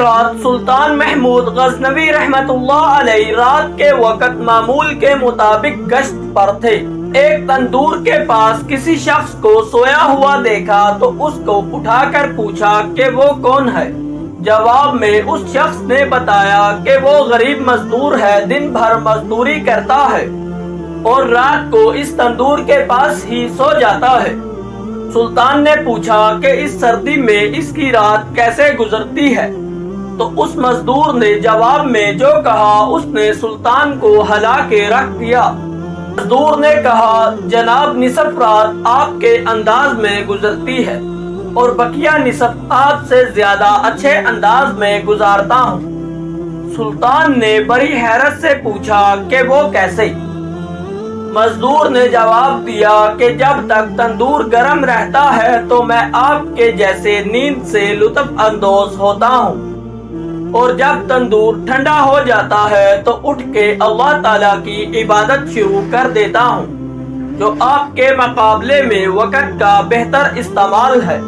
رات سلطان محمود غزنوی رحمت اللہ علیہ رات کے وقت معمول کے مطابق گشت پر تھے۔ ایک تندور کے پاس کسی شخص کو سویا ہوا دیکھا تو اس کو اٹھا کر پوچھا کہ وہ کون ہے۔ جواب میں اس شخص نے بتایا کہ وہ غریب مزدور ہے، دن بھر مزدوری کرتا ہے اور رات کو اس تندور کے پاس ہی سو جاتا ہے۔ سلطان نے پوچھا کہ اس سردی میں اس کی رات کیسے گزرتی ہے؟ تو اس مزدور نے جواب میں جو کہا اس نے سلطان کو ہلا کے رکھ دیا۔ مزدور نے کہا جناب نصف رات آپ کے انداز میں گزرتی ہے اور بقیہ نصف آپ سے زیادہ اچھے انداز میں گزارتا ہوں۔ سلطان نے بڑی حیرت سے پوچھا کہ وہ کیسے؟ مزدور نے جواب دیا کہ جب تک تندور گرم رہتا ہے تو میں آپ کے جیسے نیند سے لطف اندوز ہوتا ہوں، اور جب تندور ٹھنڈا ہو جاتا ہے تو اٹھ کے اللہ تعالیٰ کی عبادت شروع کر دیتا ہوں، جو آپ کے مقابلے میں وقت کا بہتر استعمال ہے۔